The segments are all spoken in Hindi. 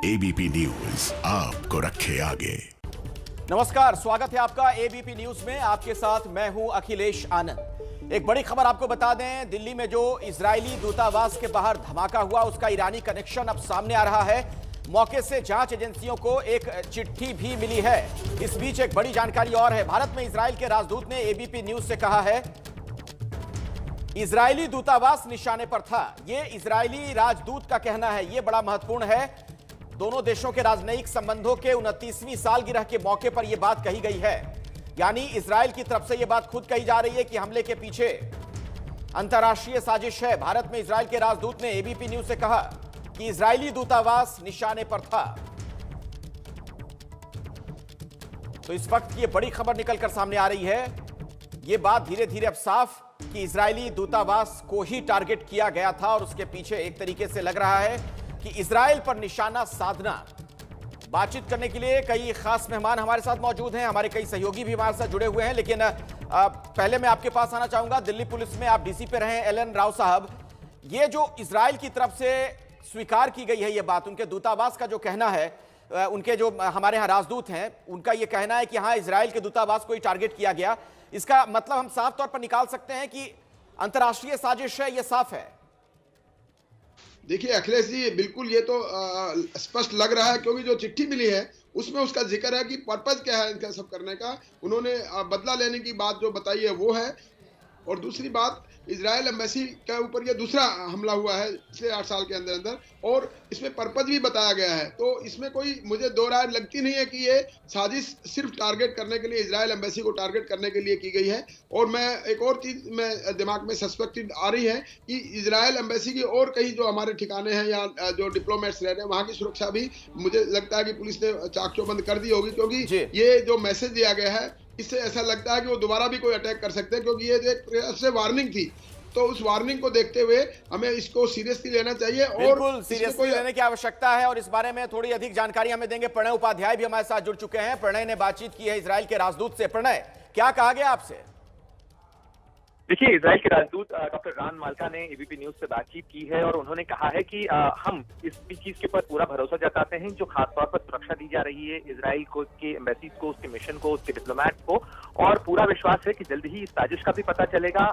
एबीपी न्यूज आपको रखे आगे। नमस्कार, स्वागत है आपका एबीपी न्यूज में। आपके साथ मैं हूं अखिलेश आनंद। एक बड़ी खबर आपको बता दें, दिल्ली में जो इजरायली दूतावास के बाहर धमाका हुआ उसका ईरानी कनेक्शन अब सामने आ रहा है। मौके से जांच एजेंसियों को एक चिट्ठी भी मिली है। इस बीच एक बड़ी जानकारी और है। भारत में इजरायल के राजदूत ने एबीपी न्यूज से कहा है, इजरायली दूतावास निशाने पर था। यह इजरायली राजदूत का कहना है। यह बड़ा महत्वपूर्ण है। दोनों देशों के राजनयिक संबंधों के 29वीं सालगिरह के मौके पर यह बात कही गई है। यानी इजरायल की तरफ से यह बात खुद कही जा रही है कि हमले के पीछे अंतर्राष्ट्रीय साजिश है। भारत में इजरायल के राजदूत ने एबीपी न्यूज से कहा कि इजरायली दूतावास निशाने पर था। तो इस वक्त यह बड़ी खबर निकलकर सामने आ रही है। यह बात धीरे धीरे अब साफ कि इजरायली दूतावास को ही टारगेट किया गया था और उसके पीछे एक तरीके से लग रहा है कि इजरायल पर निशाना साधना। बातचीत करने के लिए कई खास मेहमान हमारे साथ मौजूद हैं, हमारे कई सहयोगी भी हमारे साथ जुड़े हुए हैं। लेकिन पहले मैं आपके पास आना चाहूंगा, दिल्ली पुलिस में आप डीसी पे रहे एलन राव साहब। ये जो इजरायल की तरफ से स्वीकार की गई है ये बात, उनके दूतावास का जो कहना है, उनके जो हमारे यहाँ राजदूत हैं उनका ये कहना है कि हाँ, इजरायल के दूतावास को ही टारगेट किया गया। इसका मतलब हम साफ तौर पर निकाल सकते हैं कि अंतर्राष्ट्रीय साजिश है, ये साफ है। देखिए अखिलेश जी, बिल्कुल ये तो स्पष्ट लग रहा है, क्योंकि जो चिट्ठी मिली है उसमें उसका जिक्र है कि पर्पज क्या है इनका सब करने का। उन्होंने बदला लेने की बात जो बताई है वो है। और दूसरी बात, इजरायल एम्बेसी के ऊपर ये दूसरा हमला हुआ है पिछले 8 साल के अंदर अंदर, और इसमें पर्पज भी बताया गया है। तो इसमें कोई मुझे दो राय लगती नहीं है कि ये साजिश सिर्फ टारगेट करने के लिए, इजरायल एम्बेसी को टारगेट करने के लिए की गई है। और मैं एक और चीज में दिमाग में सस्पेक्टेड आ रही है कि इजरायल एम्बेसी की और कहीं जो हमारे ठिकाने हैं या जो डिप्लोमेट्स रह रहे हैं वहां की सुरक्षा भी मुझे लगता है कि पुलिस ने चाकचौबंद कर दी होगी, क्योंकि ये जो मैसेज दिया गया है इससे ऐसा लगता है कि वो दोबारा भी कोई अटैक कर सकते हैं, क्योंकि ये एक तरह से वार्निंग थी। तो उस वार्निंग को देखते हुए हमें इसको सीरियसली लेना चाहिए और बिल्कुल सीरियसली लेने की आवश्यकता है। और इस बारे में थोड़ी अधिक जानकारी हमें देंगे प्रणय उपाध्याय भी हमारे साथ जुड़ चुके हैं। प्रणय ने बातचीत की है इजरायल के राजदूत से। प्रणय, क्या कहा गया आपसे? देखिए, इजरायल के राजदूत डॉक्टर रान मालका ने एबीपी न्यूज से बातचीत की है और उन्होंने कहा है कि हम इस चीज के ऊपर पूरा भरोसा जताते हैं जो खासतौर पर सुरक्षा दी जा रही है इजरायल को, उसके एम्बेसीज को, उसके मिशन को, उसके डिप्लोमेट को, और पूरा विश्वास है कि जल्द ही इस साजिश का भी पता चलेगा।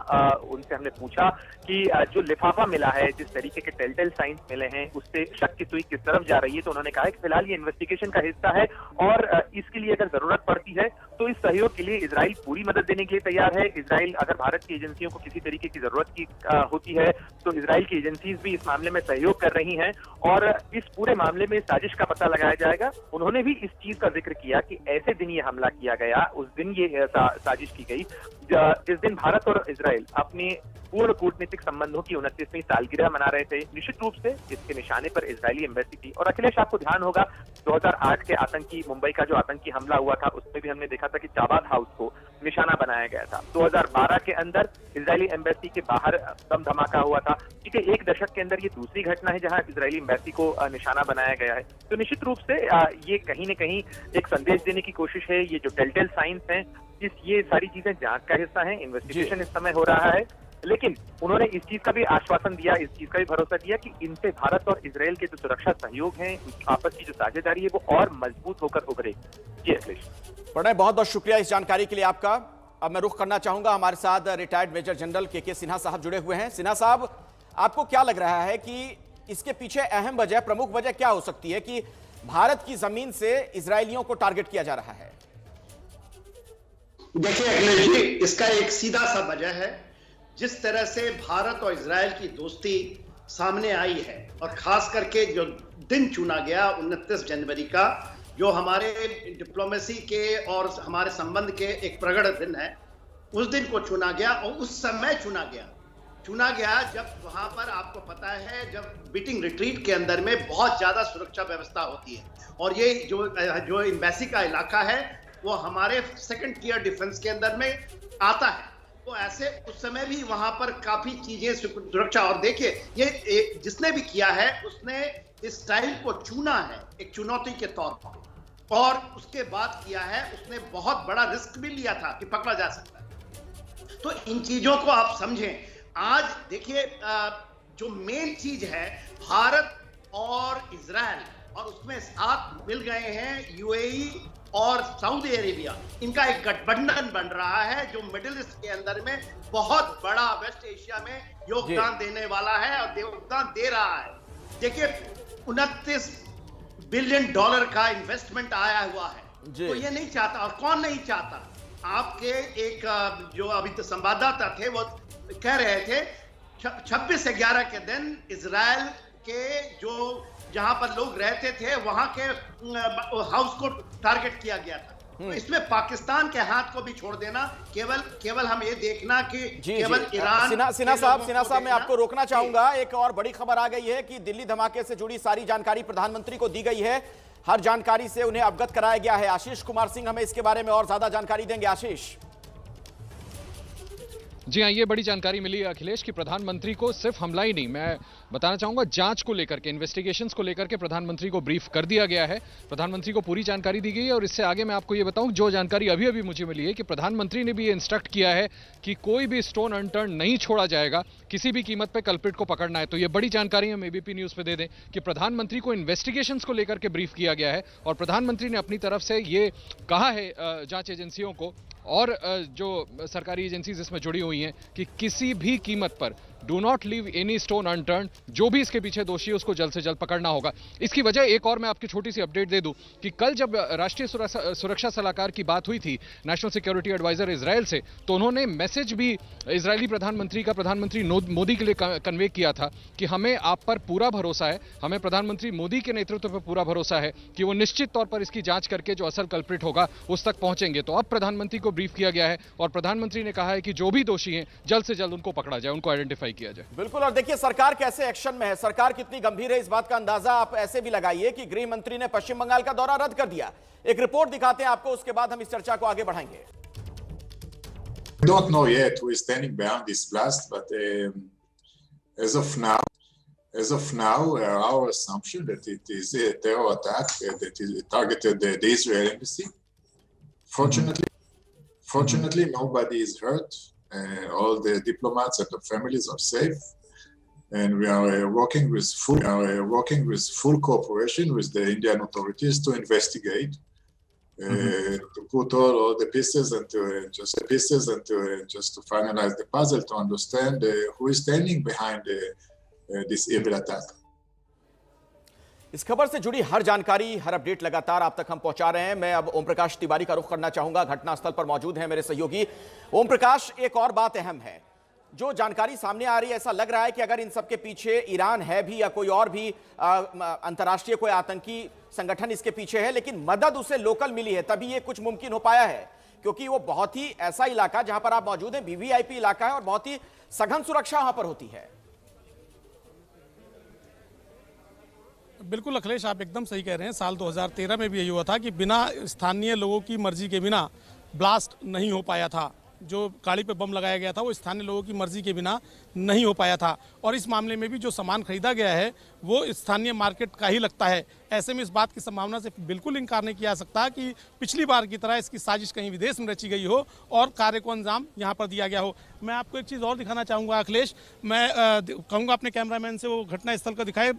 उनसे हमने पूछा कि जो लिफाफा मिला है, जिस तरीके के टेलटेल साइंस मिले हैं, उससे शक की सुई किस तरफ जा रही है। तो उन्होंने कहा कि फिलहाल ये इन्वेस्टिगेशन का हिस्सा है और इसके लिए अगर जरूरत पड़ती है तो इस सहयोग के लिए इजरायल पूरी मदद देने के लिए तैयार है। इजरायल अगर भारत की एजेंसियों को किसी तरीके की जरूरत की होती है तो इजरायल की एजेंसीज भी इस मामले में सहयोग कर रही हैं और इस पूरे मामले में साजिश का पता लगाया जाएगा। उन्होंने भी इस चीज का जिक्र किया कि ऐसे दिन ये हमला किया गया, उस दिन ये साजिश की गई जिस दिन भारत और इजरायल अपने पूर्ण कूटनीतिक संबंधों की 29वीं सालगिरह मना रहे थे। निश्चित रूप से इसके निशाने पर इजरायली एम्बेसी थी। और अखिलेश, आपको ध्यान होगा 2008 के आतंकी मुंबई का जो आतंकी हमला हुआ था उसमें भी हमने देखा था कि चाबाद हाउस को निशाना बनाया गया था। 2012 के अंदर इजरायली एम्बेसी के बाहर बम धमाका हुआ था। ठीक है, एक दशक के अंदर ये दूसरी घटना है जहां इजरायली एम्बेसी को निशाना बनाया गया है। तो निश्चित रूप से ये कहीं न कहीं एक संदेश देने की कोशिश है। ये जो टेलटेल साइंस है, ये सारी चीजें जांच का हिस्सा है। इन्वेस्टिगेशन इस समय हो रहा है, लेकिन उन्होंने इस चीज का भी आश्वासन दिया, इस चीज का भी भरोसा दिया कि इनसे भारत और इजरायल के जो सुरक्षा सहयोग है, आपस की जो साझेदारी है, वो और मजबूत होकर उभरेगी। जी अखिलेश। प्रणय, बहुत बहुत शुक्रिया इस जानकारी के लिए आपका। अब मैं रुख करना चाहूंगा, हमारे साथ रिटायर्ड मेजर जनरल के सिन्हा साहब जुड़े हुए हैं। सिन्हा साहब, आपको क्या लग रहा है कि इसके पीछे अहम वजह, प्रमुख वजह क्या हो सकती है कि भारत की जमीन से इजरायलियों को टारगेट किया जा रहा है? देखिए अखिलेश जी, इसका एक सीधा सा वजह है, जिस तरह से भारत और इजरायल की दोस्ती सामने आई है और खास करके जो दिन चुना गया 29 जनवरी का, जो हमारे डिप्लोमेसी के और हमारे संबंध के एक प्रगढ़ दिन है, उस दिन को चुना गया। और उस समय चुना गया जब वहां पर आपको पता है, जब बीटिंग रिट्रीट के अंदर में बहुत ज्यादा सुरक्षा व्यवस्था होती है और ये जो एम्बेसी का इलाका है वो हमारे सेकंड टियर डिफेंस के अंदर में आता है। तो ऐसे उस समय भी वहां पर काफी चीजें सुरक्षा, और देखिए ये जिसने भी किया है उसने इस स्टाइल को चुना है एक चुनौती के तौर पर, और उसके बाद किया है। उसने बहुत बड़ा रिस्क भी लिया था कि पकड़ा जा सकता है। तो इन चीजों को आप समझें। आज देखिए जो मेन चीज है, भारत और इजरायल और उसमें साथ मिल गए हैं यूएई और सऊदी अरेबिया। इनका एक गठबंधन बन रहा है जो मिडिल ईस्ट के अंदर में बहुत बड़ा वेस्ट एशिया में योगदान देने वाला है और योगदान दे रहा है। देखिए 29 बिलियन डॉलर का इन्वेस्टमेंट आया हुआ है, तो ये नहीं चाहता, और कौन नहीं चाहता। आपके एक जो अभी तो संवाददाता थे वो कह रहे थे 26/11 के दिन इजराइल के जो जहां पर लोग रहते थे वहां के हाउस को टारगेट किया गया था। तो इसमें पाकिस्तान के हाथ को भी छोड़ देना, केवल हम ये देखना कि केवल ईरान। सिन्हा साहब मैं आपको रोकना चाहूंगा। एक और बड़ी खबर आ गई है कि दिल्ली धमाके से जुड़ी सारी जानकारी प्रधानमंत्री को दी गई है, हर जानकारी से उन्हें अवगत कराया गया है। आशीष कुमार सिंह हमें इसके बारे में और ज्यादा जानकारी देंगे। आशीष। जी हाँ, ये बड़ी जानकारी मिली है अखिलेश कि प्रधानमंत्री को सिर्फ हमला ही नहीं, मैं बताना चाहूंगा जांच को लेकर के, इन्वेस्टिगेशंस को लेकर के प्रधानमंत्री को ब्रीफ कर दिया गया है। प्रधानमंत्री को पूरी जानकारी दी गई है और इससे आगे मैं आपको ये बताऊं, जो जानकारी अभी अभी मुझे मिली है कि प्रधानमंत्री ने भी ये इंस्ट्रक्ट किया है कि कोई भी स्टोन अनटर्न नहीं छोड़ा जाएगा, किसी भी कीमत पर कल्प्रिट को पकड़ना है। तो ये बड़ी जानकारी हम एबीपी न्यूज पे दे दें कि प्रधानमंत्री को इन्वेस्टिगेशंस को लेकर के ब्रीफ किया गया है और प्रधानमंत्री ने अपनी तरफ से ये कहा है जांच एजेंसियों को और जो सरकारी एजेंसीज इसमें जुड़ी हुई हैं कि किसी भी कीमत पर do not leave any stone unturned, जो भी इसके पीछे दोषी है उसको जल्द से जल्द पकड़ना होगा। इसकी वजह एक और मैं आपकी छोटी सी अपडेट दे दूं कि कल जब राष्ट्रीय सुरक्षा सलाहकार की बात हुई थी नेशनल सिक्योरिटी एडवाइजर इजराइल से, तो उन्होंने मैसेज भी इजरायली प्रधानमंत्री का प्रधानमंत्री मोदी के लिए कन्वे किया था कि हमें आप पर पूरा भरोसा है, हमें प्रधानमंत्री मोदी के नेतृत्व पर पूरा भरोसा है कि वो निश्चित तौर पर इसकी जांच करके जो असल कल्प्रिट होगा उस तक पहुंचेंगे। तो अब प्रधानमंत्री को ब्रीफ किया गया है और प्रधानमंत्री ने कहा है कि जो भी दोषी हैं जल्द से जल्द उनको पकड़ा जाए, उनको आइडेंटिफाई किया जाए। बिल्कुल। और देखिए सरकार कैसे एक्शन में है, सरकार कितनी गंभीर है, इस बात का अंदाजा आप ऐसे भी लगाइए कि गृह मंत्री ने पश्चिम बंगाल का दौरा रद्द कर दिया। एक रिपोर्ट दिखाते हैं आपको, उसके बाद हम इस चर्चा को आगे बढ़ाएंगे। We don't know yet who is standing behind this blast, but as of now, our assumption that it is a terror attack that is targeted the Israel embassy. Fortunately, nobody is hurt. All the diplomats and the families are safe, and we are working with full cooperation with the Indian authorities to investigate, to put all the pieces and to finalize the puzzle to understand who is standing behind this evil attack. इस खबर से जुड़ी हर जानकारी, हर अपडेट लगातार आप तक हम पहुंचा रहे हैं। मैं अब ओम प्रकाश तिवारी का रुख करना चाहूंगा, घटनास्थल पर मौजूद हैं मेरे सहयोगी। ओम प्रकाश, एक और बात अहम है, जो जानकारी सामने आ रही है, ऐसा लग रहा है कि अगर इन सब के पीछे ईरान है भी या कोई और भी अंतर्राष्ट्रीय कोई आतंकी संगठन इसके पीछे है, लेकिन मदद उसे लोकल मिली है, तभी ये कुछ मुमकिन हो पाया है, क्योंकि वो बहुत ही ऐसा इलाका जहां पर आप मौजूद हैं, वीवीआईपी इलाका है और बहुत ही सघन सुरक्षा वहां पर होती है। बिल्कुल अखिलेश, आप एकदम सही कह रहे हैं। साल 2013 में भी यही हुआ था कि बिना स्थानीय लोगों की मर्जी के बिना ब्लास्ट नहीं हो पाया था। जो गाड़ी पे बम लगाया गया था वो स्थानीय लोगों की मर्जी के बिना नहीं हो पाया था। और इस मामले में भी जो सामान खरीदा गया है वो स्थानीय मार्केट का ही लगता है। ऐसे में इस बात की संभावना से बिल्कुल इनकार नहीं किया जा सकता कि पिछली बार की तरह इसकी साजिश कहीं विदेश में रची गई हो और कार्य को अंजाम यहाँ पर दिया गया हो। मैं आपको एक चीज़ और दिखाना चाहूँगा अखिलेश, मैं कहूँगा अपने कैमरामैन से वो घटनास्थल का दिखाए।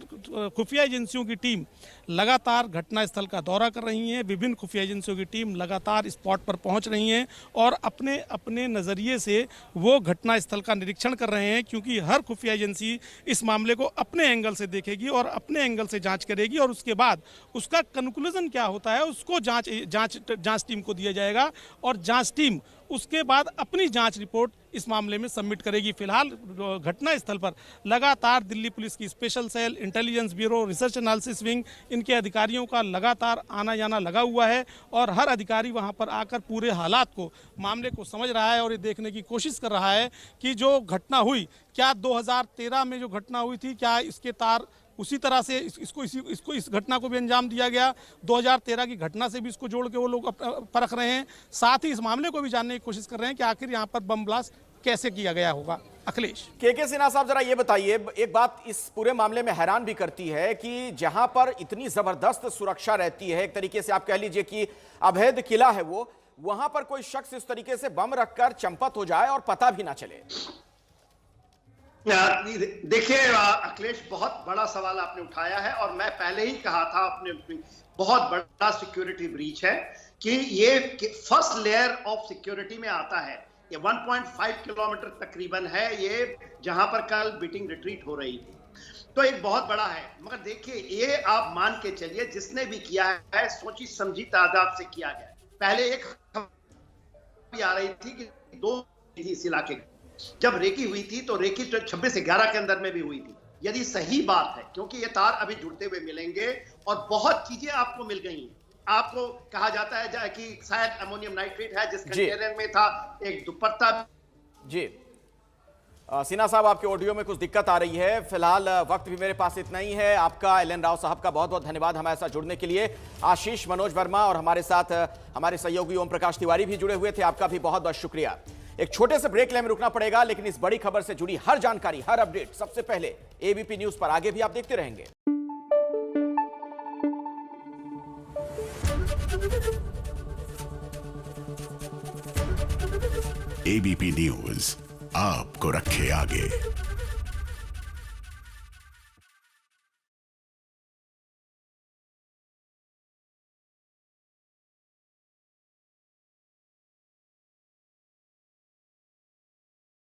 खुफिया एजेंसियों की टीम लगातार घटनास्थल का दौरा कर रही है, विभिन्न खुफिया एजेंसियों की टीम लगातार स्पॉट पर पहुँच रही हैं और अपने अपने नज़रिए से वो घटनास्थल का निरीक्षण कर रहे हैं, क्योंकि हर खुफिया एजेंसी इस मामले को अपने एंगल से देखेगी और अपने एंगल से जांच करेगी और उसके बाद उसका कंक्लूजन क्या होता है उसको जांच टीम को दिया जाएगा और जांच टीम उसके बाद अपनी जांच रिपोर्ट इस मामले में सबमिट करेगी। फिलहाल घटना स्थल पर लगातार दिल्ली पुलिस की special cell, intelligence bureau, research analysis wing, इनके अधिकारियों का लगातार आना जाना लगा हुआ है और हर अधिकारी वहां पर आकर पूरे हालात को, मामले को समझ रहा है और ये देखने की कोशिश कर रहा है कि जो घटना हुई, क्या 2013 में जो घटना हुई थी, क्या इसके तार उसी तरह से इस घटना को भी अंजाम दिया गया। 2013 की घटना से भी इसको जोड़ के वो लोग परख रहे हैं, साथ ही इस मामले को भी जानने की कोशिश कर रहे हैं कि आखिर यहाँ पर बम ब्लास्ट कैसे किया गया होगा। अखिलेश, के सिन्हा साहब, जरा ये बताइए, एक बात इस पूरे मामले में हैरान भी करती है कि जहां पर इतनी जबरदस्त सुरक्षा रहती है, एक तरीके से आप कह लीजिए कि अभेद किला है वो, वहां पर कोई शख्स इस तरीके से बम रखकर चंपत हो जाए और पता भी ना चले। देखिए अखिलेश, बहुत बड़ा सवाल आपने उठाया है और मैं पहले ही कहा था अपने बहुत बड़ा सिक्योरिटी ब्रीच है कि ये फर्स्ट लेयर ऑफ सिक्योरिटी में आता है। ये 1.5 किलोमीटर तकरीबन है ये, जहां पर कल बीटिंग रिट्रीट हो रही थी, तो एक बहुत बड़ा है। मगर देखिए, ये आप मान के चलिए जिसने भी किया है सोची समझी तादाद से किया गया। पहले एक आ रही थी कि 2 इस इलाके, जब रेकी हुई थी तो रेकी 26/11 के अंदर में भी हुई थी। यदि सही बात है, क्योंकि ये तार अभी जुड़ते हुए मिलेंगे और बहुत चीजें आपको मिल गई हैं। आपको कहा जाता है कि शायद अमोनियम नाइट्रेट है जिस कंटेनर में था, एक दुपट्टा। जी सिन्हा साहब, आपके ऑडियो में कुछ दिक्कत आ रही है। फिलहाल वक्त भी मेरे पास इतना ही है। आपका एल.एन. राव साहब का बहुत बहुत धन्यवाद हमारे साथ जुड़ने के लिए। आशीष, मनोज वर्मा और हमारे साथ हमारे सहयोगी ओम प्रकाश तिवारी भी जुड़े हुए थे। आपका भी बहुत बहुत शुक्रिया। एक छोटे से ब्रेक लेने में रुकना पड़ेगा, लेकिन इस बड़ी खबर से जुड़ी हर जानकारी, हर अपडेट सबसे पहले एबीपी न्यूज पर आगे भी आप देखते रहेंगे। एबीपी न्यूज आपको रखे आगे।